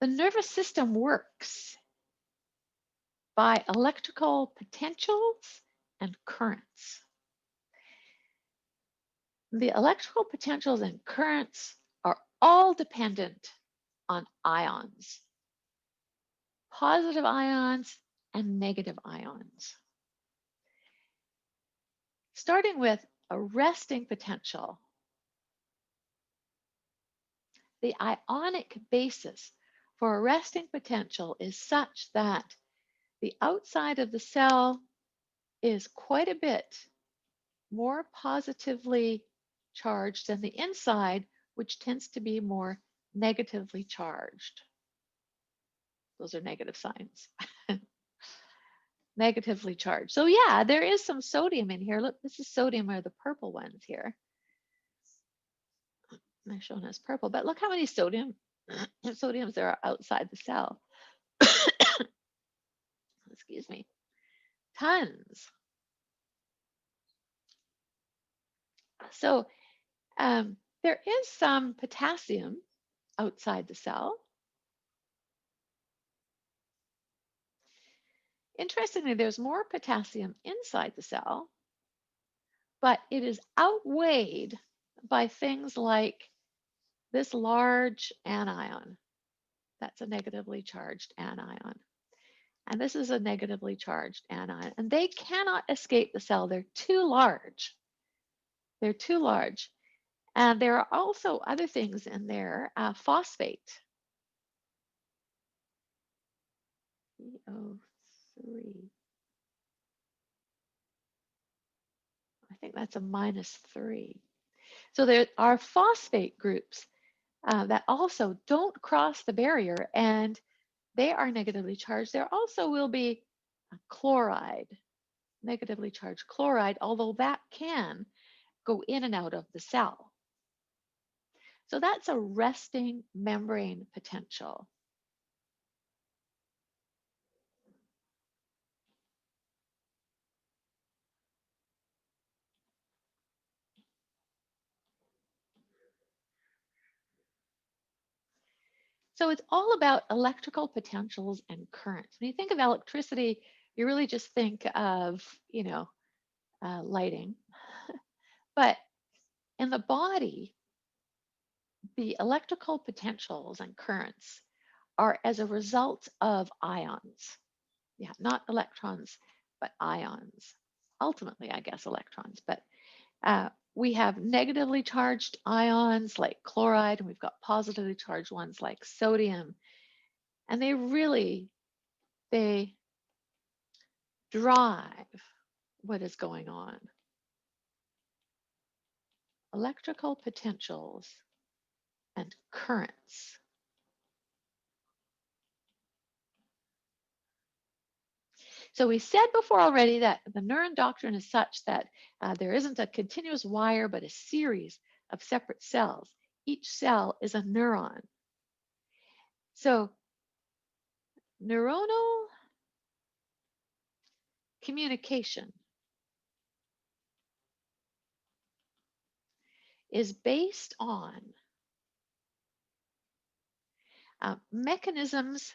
The nervous system works by electrical potentials and currents. The electrical potentials and currents are all dependent on ions, positive ions and negative ions. Starting with a resting potential, the ionic basis for a resting potential is such that the outside of the cell is quite a bit more positively charged than the inside, which tends to be more negatively charged. Those are negative signs. Negatively charged. So yeah, there is some sodium in here. Look, this is sodium, are the purple ones here. They're shown as purple, but look how many sodiums there are outside the cell. Excuse me. Tons. So there is some potassium outside the cell. Interestingly, there's more potassium inside the cell, but it is outweighed by things like this large anion. That's a negatively charged anion. And this is a negatively charged anion. And they cannot escape the cell. They're too large. They're too large. And there are also other things in there, phosphate. CO3. I think that's a -3. So there are phosphate groups that also don't cross the barrier, and they are negatively charged. There also will be a chloride, negatively charged chloride, although that can go in and out of the cell. So that's a resting membrane potential. So it's all about electrical potentials and currents. When you think of electricity, you really just think of, lighting. But in the body, the electrical potentials and currents are as a result of ions. Yeah, not electrons, but ions. Ultimately, I guess electrons, but we have negatively charged ions like chloride, and we've got positively charged ones like sodium. And they drive what is going on. Electrical potentials and currents. So we said before already that the neuron doctrine is such that there isn't a continuous wire, but a series of separate cells. Each cell is a neuron. So neuronal communication is based on mechanisms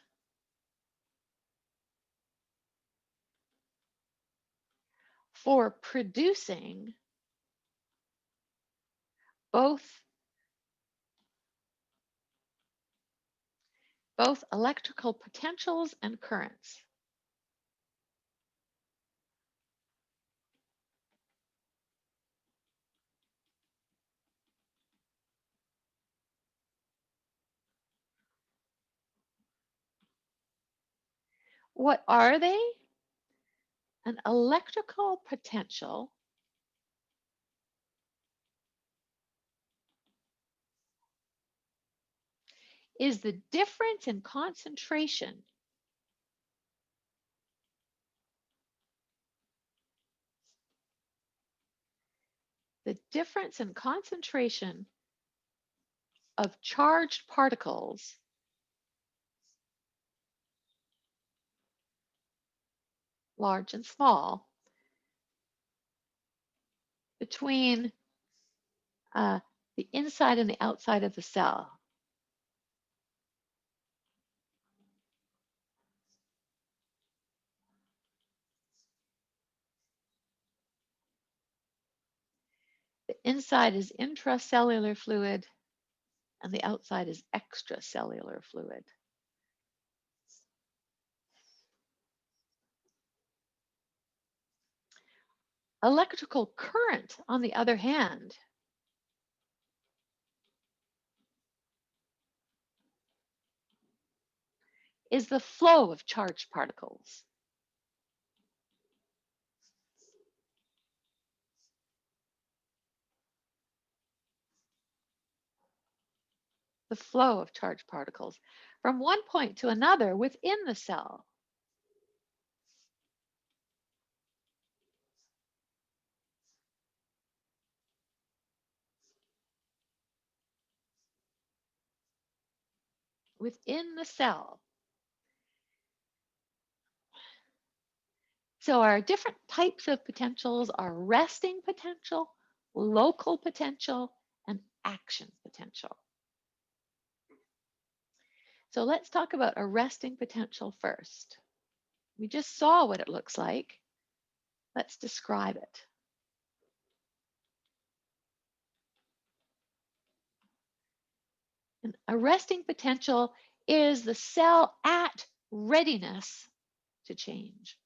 for producing both electrical potentials and currents. What are they? An electrical potential is the difference in concentration of charged particles large and small, between the inside and the outside of the cell. inside is intracellular fluid, and the outside is extracellular fluid. Electrical current, on the other hand, is the flow of charged particles. The flow of charged particles from one point to another within the cell. Within the cell. So our different types of potentials are resting potential, local potential, and action potential. So let's talk about a resting potential first. We just saw what it looks like. Let's describe it. And a resting potential is the cell at readiness to change.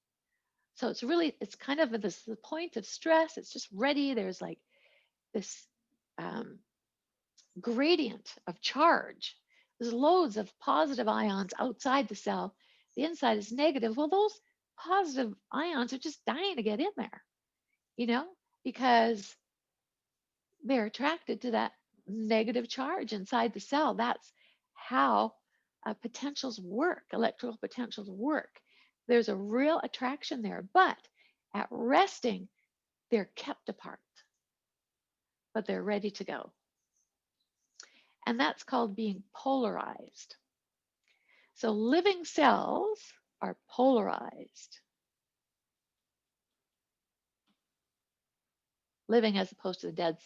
So it's kind of the point of stress. It's just ready. There's like this gradient of charge. There's loads of positive ions outside the cell. The inside is negative. Well, those positive ions are just dying to get in there, because they're attracted to that negative charge inside the cell. That's how potentials work, electrical potentials work. There's a real attraction there, but at resting, they're kept apart, but they're ready to go. And that's called being polarized. So living cells are polarized. Living as opposed to the dead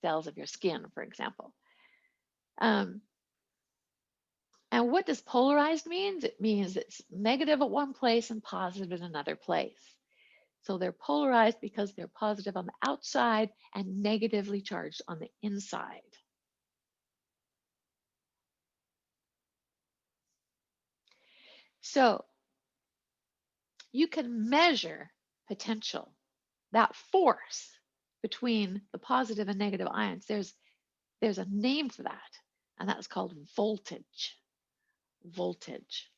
cells of your skin, for example. And what does polarized mean? It means it's negative at one place and positive in another place. So they're polarized because they're positive on the outside and negatively charged on the inside. So you can measure potential, that force between the positive and negative ions. There's a name for that, and that's called voltage. Voltage.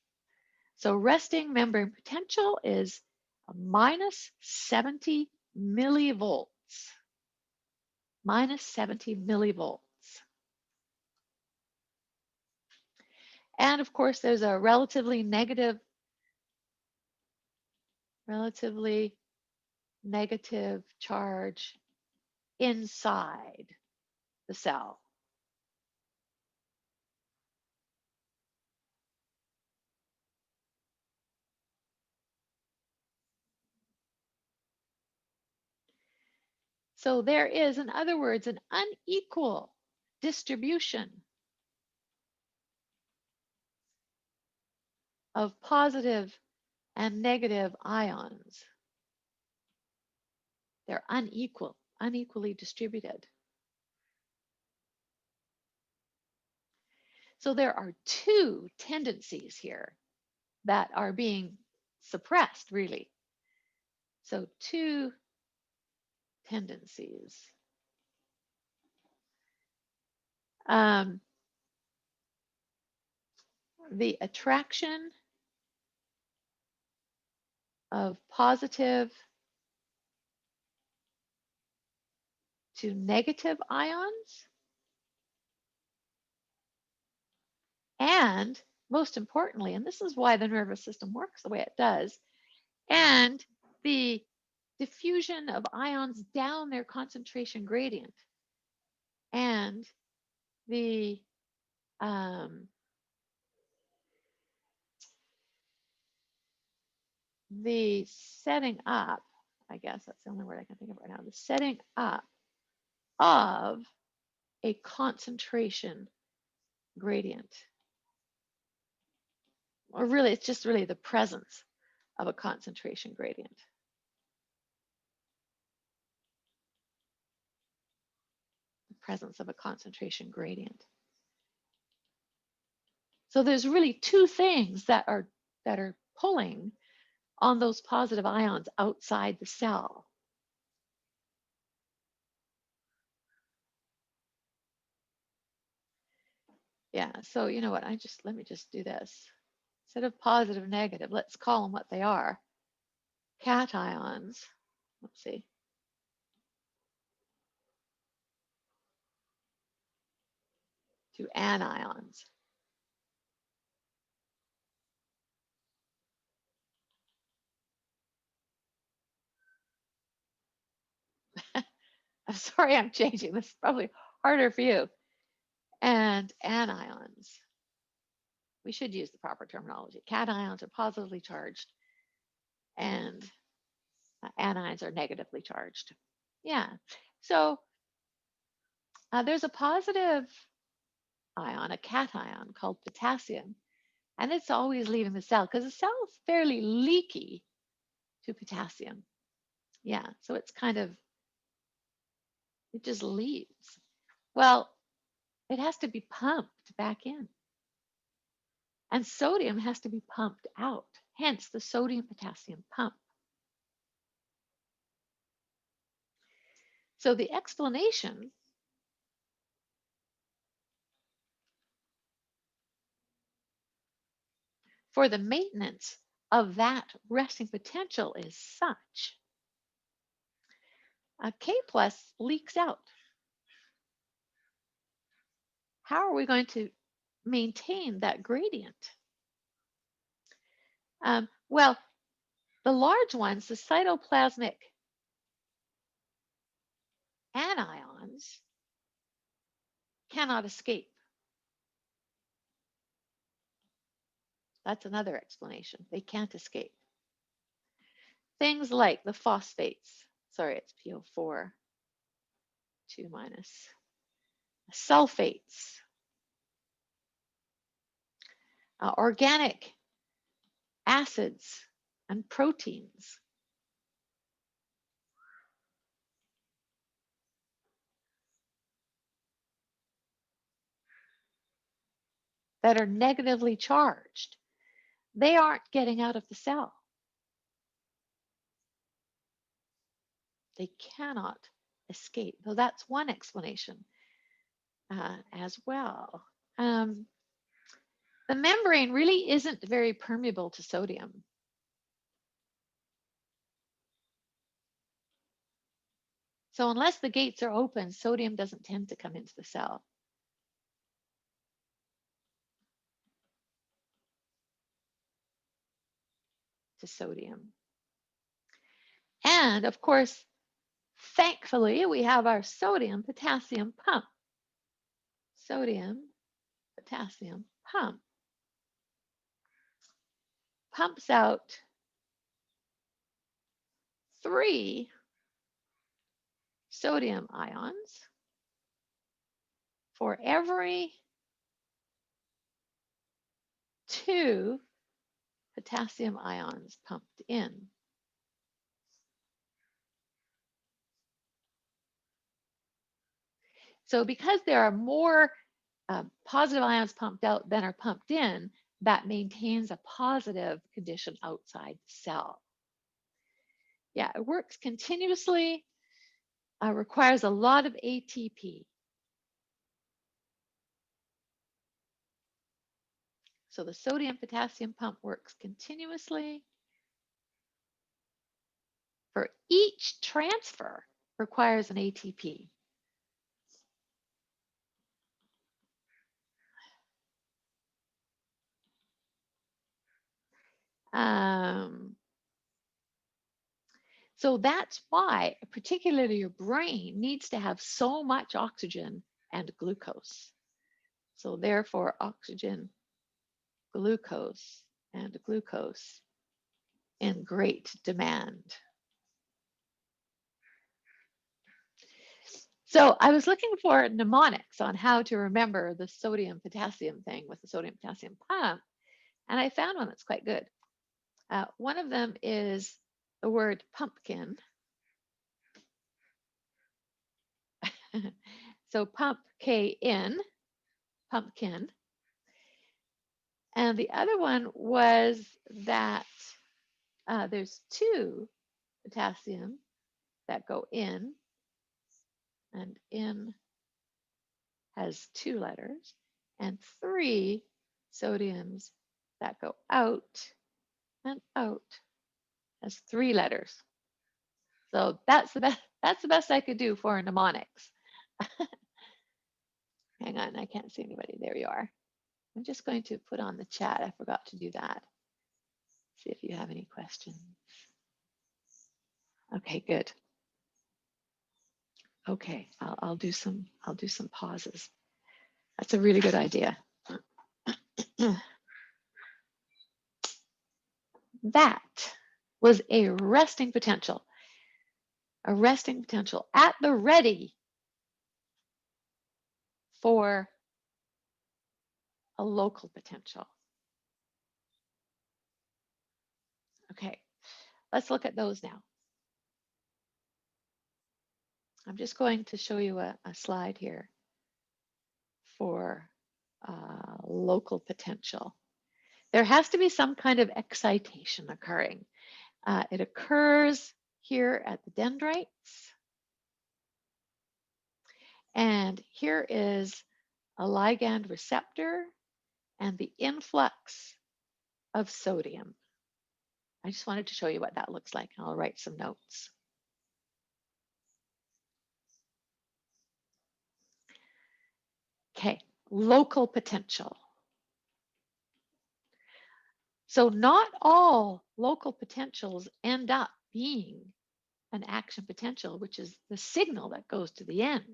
So resting membrane potential is minus 70 millivolts. Minus 70 millivolts. And of course, there's a relatively negative charge inside the cell. So there is, in other words, an unequal distribution of positive and negative ions. They're unequally distributed. So there are two tendencies here that are being suppressed, really. So two tendencies. The attraction of positive to negative ions, and most importantly, and this is why the nervous system works the way it does, and the diffusion of ions down their concentration gradient, and the setting up, I guess that's the only word I can think of right now, the setting up of a concentration gradient. Or really, it's just really the presence of a concentration gradient. presence of a concentration gradient. So there's really two things that are pulling on those positive ions outside the cell. Yeah, so you know what, let me just do this. Instead of positive, negative, let's call them what they are. Cations, let's see. To anions. I'm sorry I'm changing. This is probably harder for you. And anions. We should use the proper terminology. Cations are positively charged and anions are negatively charged. Yeah. So there's a positive ion, a cation called potassium, and it's always leaving the cell because the cell is fairly leaky to potassium. Yeah, so it's kind of, it just leaves. Well, it has to be pumped back in. And sodium has to be pumped out, hence the sodium-potassium pump. So the explanation for the maintenance of that resting potential is such. K plus leaks out. How are we going to maintain that gradient? Well, the large ones, the cytoplasmic anions, cannot escape. That's another explanation. They can't escape. Things like the phosphates, sorry, it's PO4, 2 minus, sulfates, organic acids and proteins. That are negatively charged. They aren't getting out of the cell. They cannot escape. So that's one explanation as well. The membrane really isn't very permeable to sodium. So unless the gates are open, sodium doesn't tend to come into the cell. To sodium. And of course, thankfully, we have our sodium-potassium pump. Sodium-potassium pump. Pumps out 3 sodium ions for every 2 potassium ions pumped in. So because there are more positive ions pumped out than are pumped in, that maintains a positive condition outside the cell. Yeah, it works continuously, requires a lot of ATP. So the sodium-potassium pump works continuously. For each transfer requires an ATP. So that's why, particularly your brain needs to have so much oxygen and glucose. So therefore, oxygen, glucose, and glucose in great demand. So I was looking for mnemonics on how to remember the sodium-potassium thing with the sodium-potassium pump, and I found one that's quite good. One of them is the word pumpkin. So pump K in, pumpkin. And the other one was that there's 2 potassium that go in, and in has 2 letters, and 3 sodiums that go out, and out has 3 letters. So that's the best I could do for mnemonics. Hang on, I can't see anybody. There you are. I'm just going to put on the chat. I forgot to do that. See if you have any questions. Okay, good. Okay, I'll do some pauses. That's a really good idea. That was a resting potential at the ready for a local potential. Okay, let's look at those now. I'm just going to show you a slide here for local potential. There has to be some kind of excitation occurring. It occurs here at the dendrites. And here is a ligand receptor and the influx of sodium. I just wanted to show you what that looks like. I'll write some notes. Okay, local potential. So not all local potentials end up being an action potential, which is the signal that goes to the end.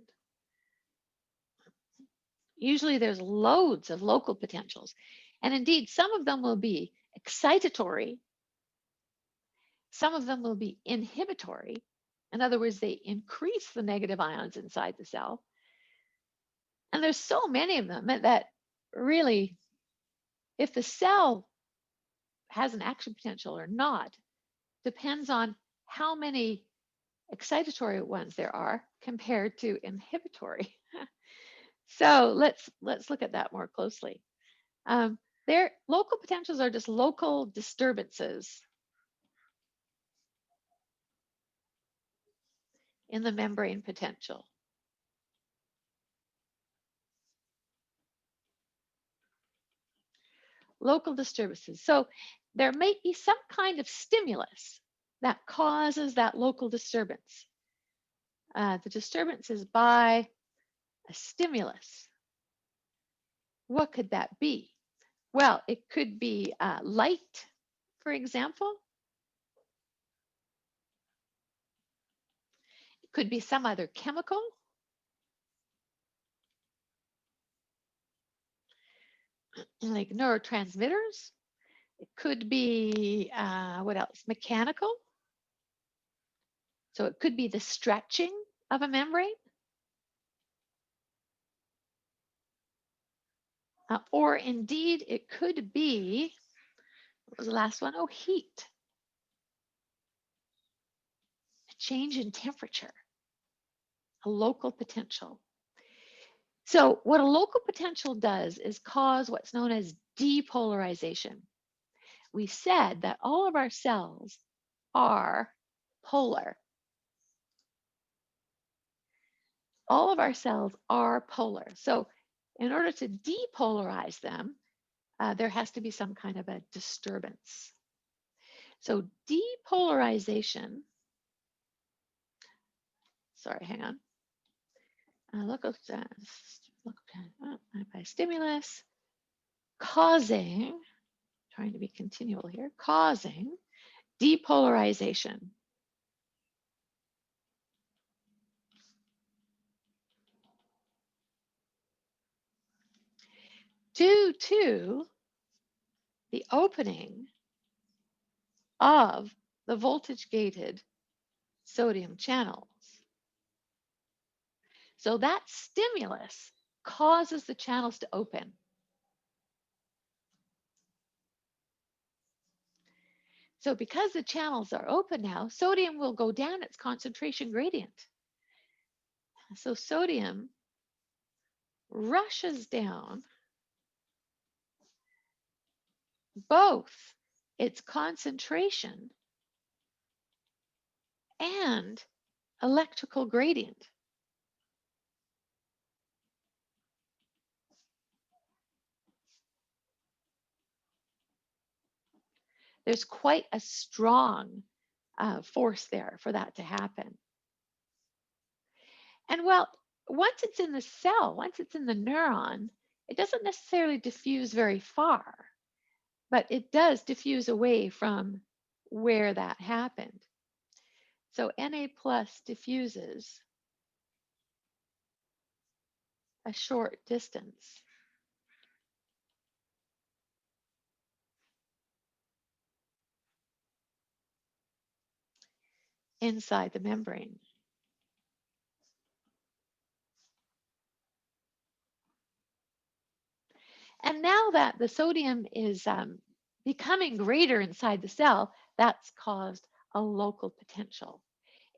Usually there's loads of local potentials. And indeed, some of them will be excitatory. Some of them will be inhibitory. In other words, they increase the negative ions inside the cell. And there's so many of them that really, if the cell has an action potential or not, depends on how many excitatory ones there are compared to inhibitory. So let's look at that more closely. Their local potentials are just local disturbances in the membrane potential. Local disturbances. So there may be some kind of stimulus that causes that local disturbance. The disturbance is by a stimulus. What could that be? Well, it could be light, for example. It could be some other chemical. Like neurotransmitters. It could be, what else? Mechanical. So it could be the stretching of a membrane. Or indeed, it could be, what was the last one? Oh, heat. A change in temperature. A local potential. So what a local potential does is cause what's known as depolarization. We said that all of our cells are polar. All of our cells are polar. So in order to depolarize them, there has to be some kind of a disturbance. So depolarization, sorry, hang on. Local by stimulus, causing, trying to be continual here, causing depolarization. Due to the opening of the voltage-gated sodium channels. So that stimulus causes the channels to open. So because the channels are open now, sodium will go down its concentration gradient. So sodium rushes down both its concentration and electrical gradient. There's quite a strong force there for that to happen. And well, once it's in the cell, once it's in the neuron, it doesn't necessarily diffuse very far, but it does diffuse away from where that happened. So Na plus diffuses a short distance. Inside the membrane. And now that the sodium is becoming greater inside the cell, that's caused a local potential.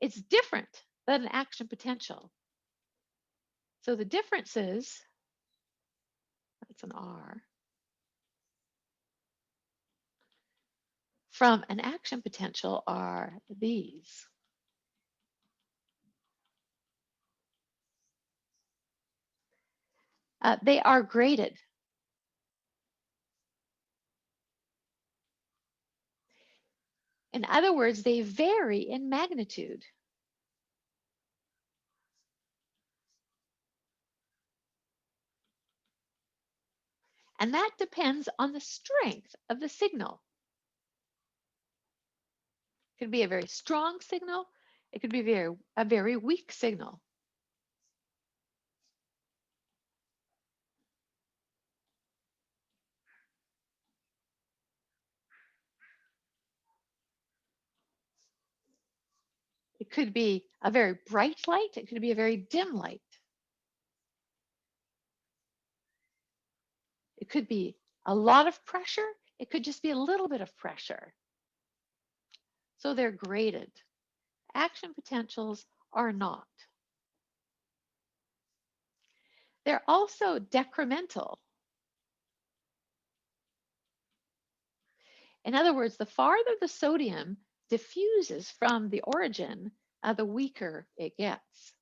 It's different than an action potential. So the differences, that's an R, from an action potential are these. They are graded. In other words, they vary in magnitude. And that depends on the strength of the signal. It could be a very strong signal. It could be a very weak signal. It could be a very bright light. It could be a very dim light. It could be a lot of pressure. It could just be a little bit of pressure. So they're graded. Action potentials are not. They're also decremental. In other words, the farther the sodium diffuses from the origin, the weaker it gets.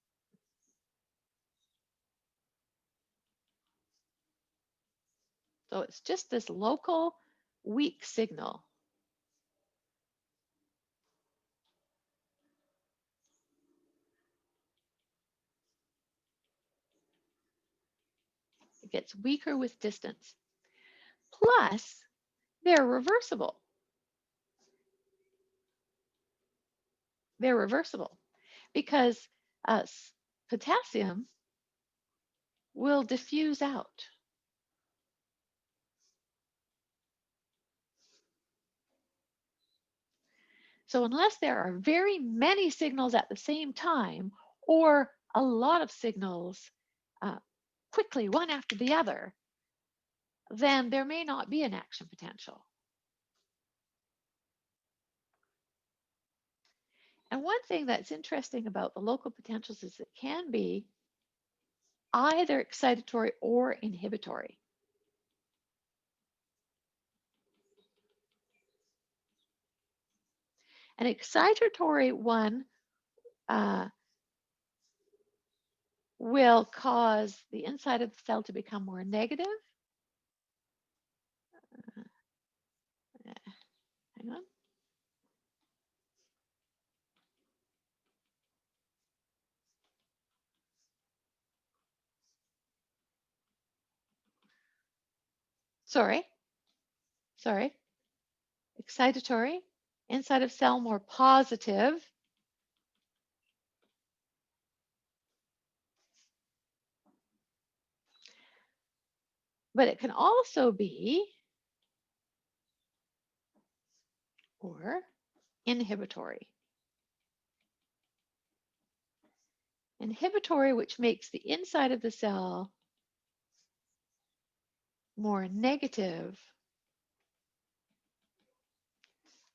So it's just this local weak signal. It gets weaker with distance. Plus, they're reversible. They're reversible because potassium will diffuse out. So unless there are very many signals at the same time or a lot of signals quickly, one after the other, then there may not be an action potential. And one thing that's interesting about the local potentials is it can be either excitatory or inhibitory. An excitatory one will cause the inside of the cell to become more negative. Hang on. Sorry. Excitatory, inside of cell more positive. But it can also be or inhibitory. Inhibitory, which makes the inside of the cell more negative,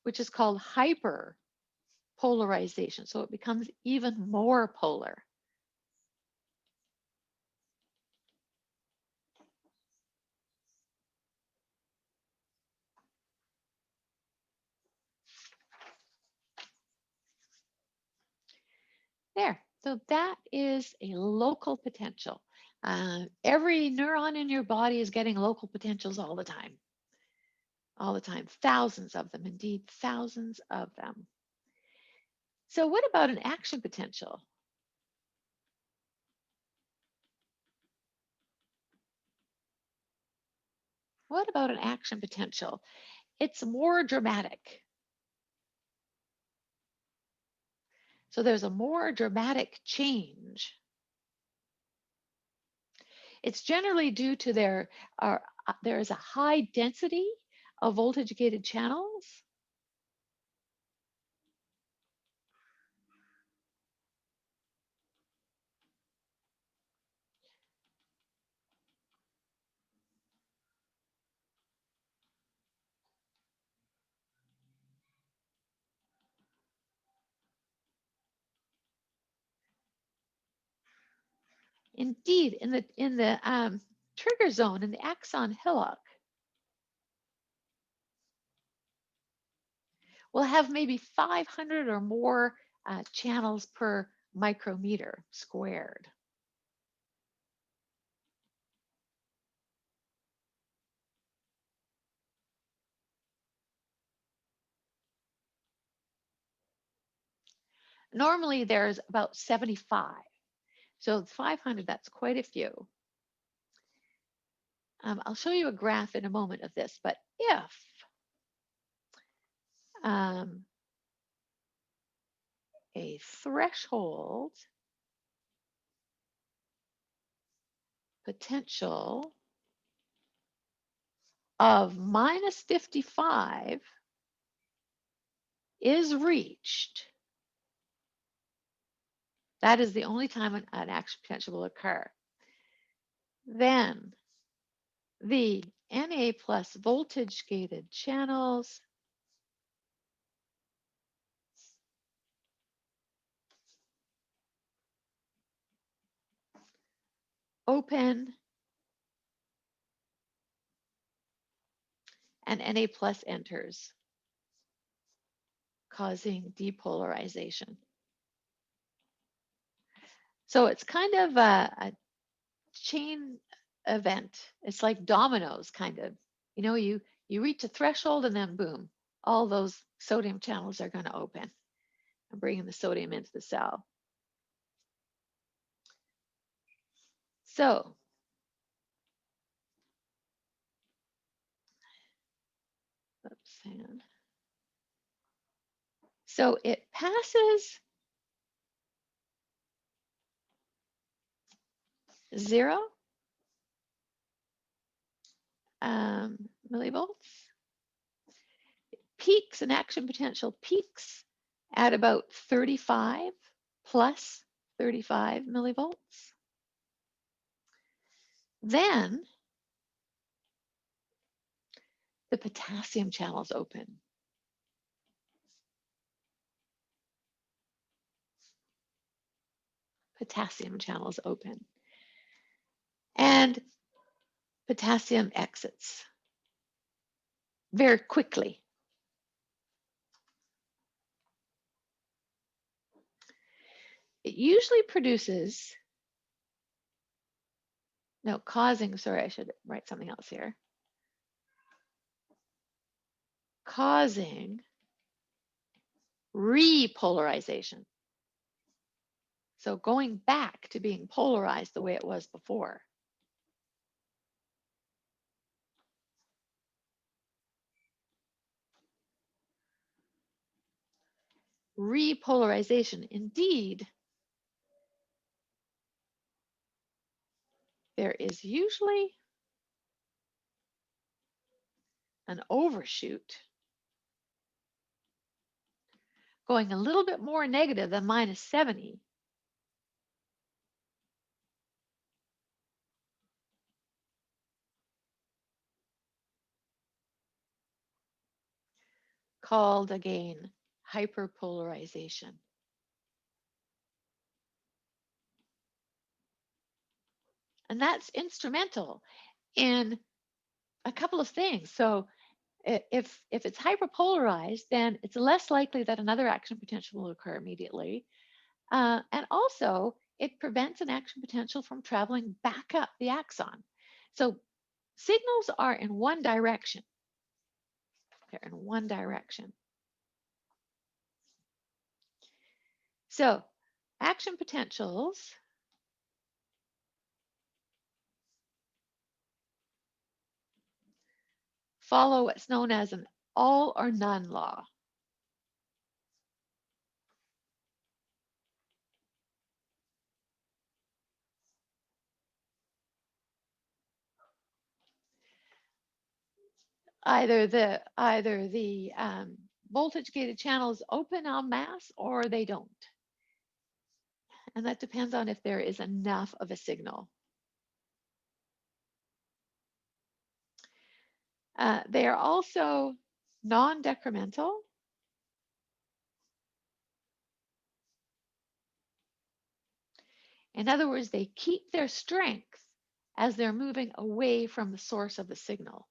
which is called hyperpolarization. So it becomes even more polar. There. So that is a local potential. Every neuron in your body is getting local potentials all the time. All the time. Thousands of them, indeed, thousands of them. So what about an action potential? What about an action potential? It's more dramatic. So there's a more dramatic change. It's generally due to there is a high density of voltage gated channels. Indeed, in the trigger zone, in the axon hillock, we'll have maybe 500 or more channels per micrometer squared. Normally there's about 75. So 500, that's quite a few. I'll show you a graph in a moment of this, but if a threshold potential of minus 55 is reached, that is the only time an action potential will occur, then the Na plus voltage gated channels open and Na plus enters, causing depolarization. So it's kind of a chain event. It's like dominoes, kind of. You know, you reach a threshold and then boom, all those sodium channels are going to open and bringing the sodium into the cell. So oops, hang on. So it passes 0 millivolts, peaks, an action potential peaks at about 35 plus 35 millivolts. Then the potassium channels open. Potassium channels open. And potassium exits very quickly. It usually produces, no, causing, sorry, I should write something else here. Causing repolarization. So going back to being polarized the way it was before. Repolarization, indeed, there is usually an overshoot going a little bit more negative than minus 70. Called again hyperpolarization. And that's instrumental in a couple of things. So if it's hyperpolarized, then it's less likely that another action potential will occur immediately. And also, it prevents an action potential from traveling back up the axon. So signals are in one direction. They're in one direction. So action potentials follow what's known as an all or none law. Either the voltage gated channels open en masse or they don't. And that depends on if there is enough of a signal. They are also non-decremental. In other words, they keep their strength as they're moving away from the source of the signal.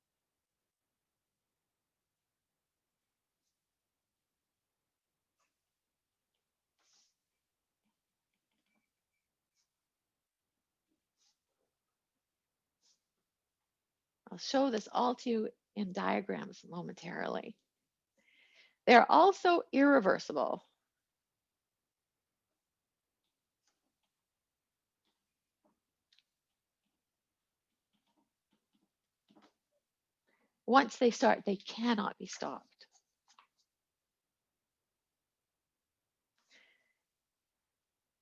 I'll show this all to you in diagrams momentarily. They're also irreversible. Once they start, they cannot be stopped.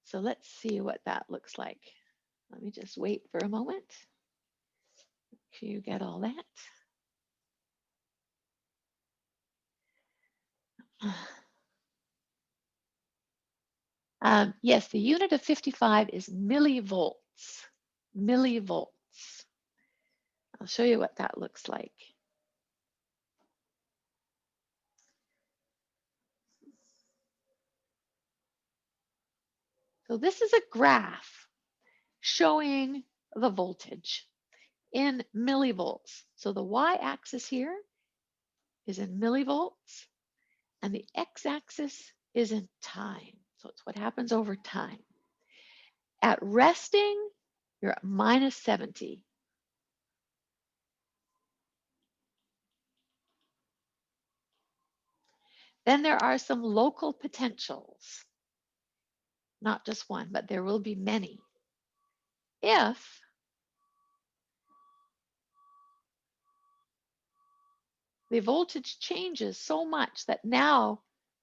So let's see what that looks like. Let me just wait for a moment. Make sure you get all that. Yes, the unit of 55 is millivolts. Millivolts. I'll show you what that looks like. So this is a graph showing the voltage in millivolts. So the y-axis here is in millivolts, and the x-axis is in time. So it's what happens over time. At resting, you're at minus 70. Then there are some local potentials. Not just one, but there will be many. If the voltage changes so much that now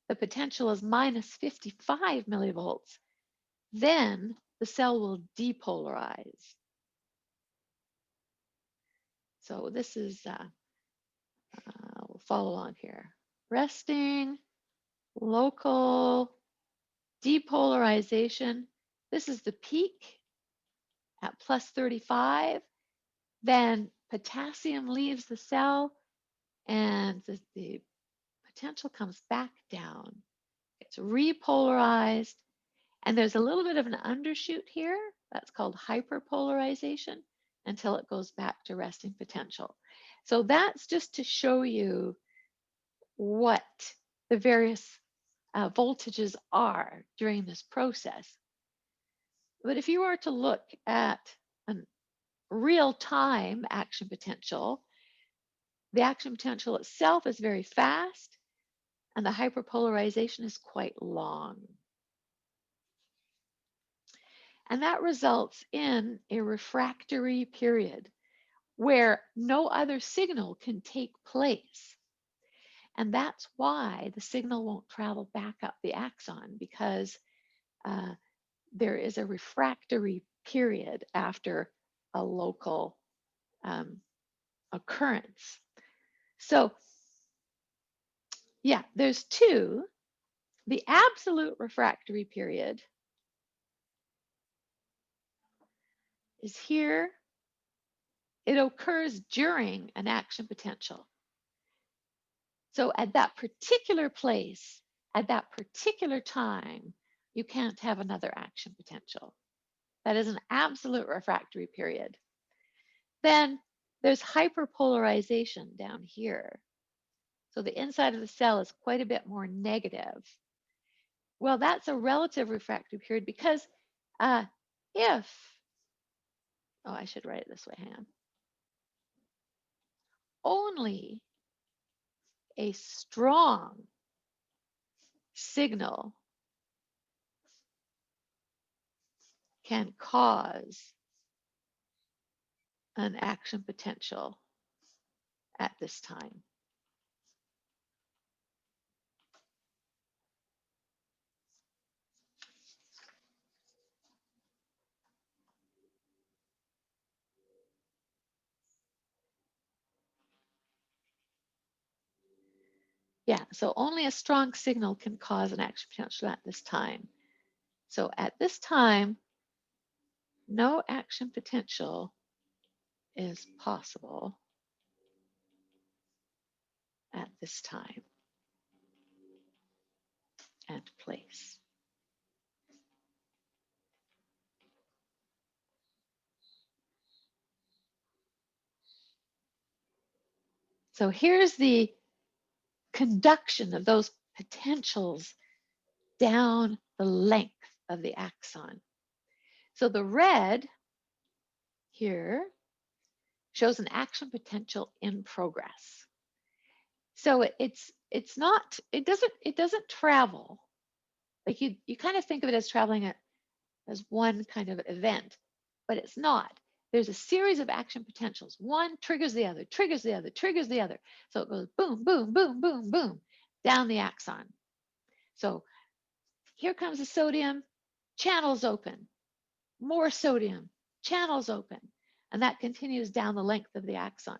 the potential is minus 55 millivolts, then the cell will depolarize. So this is, we'll follow along here. Resting, local, depolarization. This is the peak at plus 35. Then potassium leaves the cell and the potential comes back down. It's repolarized. And there's a little bit of an undershoot here. That's called hyperpolarization until it goes back to resting potential. So that's just to show you what the various voltages are during this process. But if you were to look at a real-time action potential, the action potential itself is very fast and the hyperpolarization is quite long. And that results in a refractory period where no other signal can take place. And that's why the signal won't travel back up the axon, because there is a refractory period after a local occurrence. So yeah, there's two. The absolute refractory period is here. It occurs during an action potential. So at that particular place, at that particular time, you can't have another action potential. That is an absolute refractory period. Then there's hyperpolarization down here. So the inside of the cell is quite a bit more negative. Well, that's a relative refractory period because if, oh, I should write it this way, hang on. Only a strong signal can cause an action potential at this time. Yeah, so only a strong signal can cause an action potential at this time. So at this time, no action potential is possible at this time and place. So here's the conduction of those potentials down the length of the axon. So the red here shows an action potential in progress. So it doesn't travel. Like you kind of think of it as traveling as one kind of event, but it's not. There's a series of action potentials. One triggers the other, triggers the other, triggers the other. So it goes boom, boom, boom, boom, boom down the axon. So here comes the sodium, channels open, more sodium, channels open, and that continues down the length of the axon.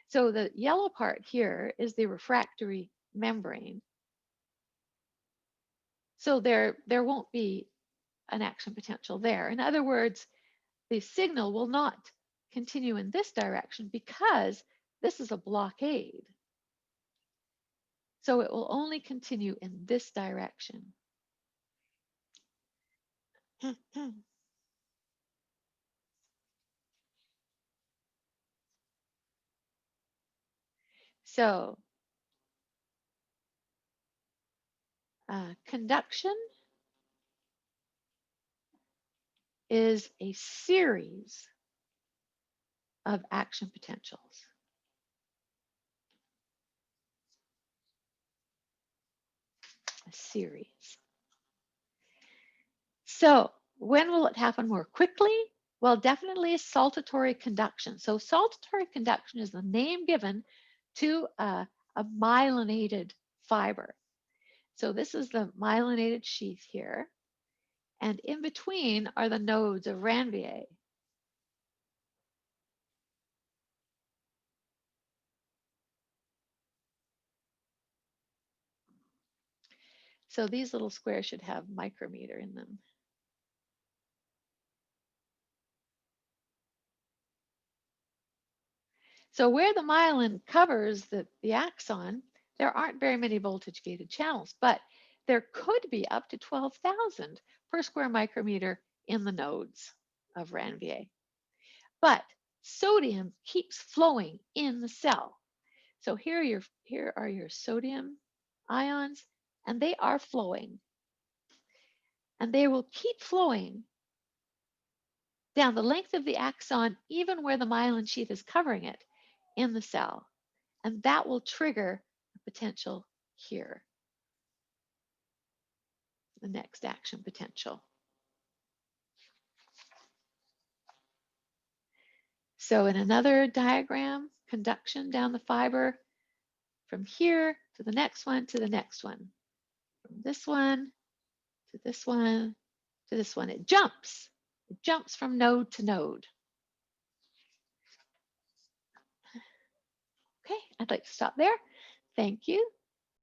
So the yellow part here is the refractory membrane. So there won't be an action potential there. In other words, the signal will not continue in this direction because this is a blockade. So it will only continue in this direction. So conduction is a series of action potentials. A series. So when will it happen more quickly? Well, definitely saltatory conduction. So saltatory conduction is the name given to a myelinated fiber. So this is the myelinated sheath here. And in between are the nodes of Ranvier. So these little squares should have micrometer in them. So where the myelin covers the axon, there aren't very many voltage gated channels, but there could be up to 12,000 per square micrometer in the nodes of Ranvier. But sodium keeps flowing in the cell. So here are your sodium ions, and they are flowing. And they will keep flowing down the length of the axon, even where the myelin sheath is covering it in the cell. And that will trigger a potential here, the next action potential. So in another diagram, conduction down the fiber from here to the next one to the next one, from this one to this one to this one. It jumps from node to node. Okay, I'd like to stop there. Thank you.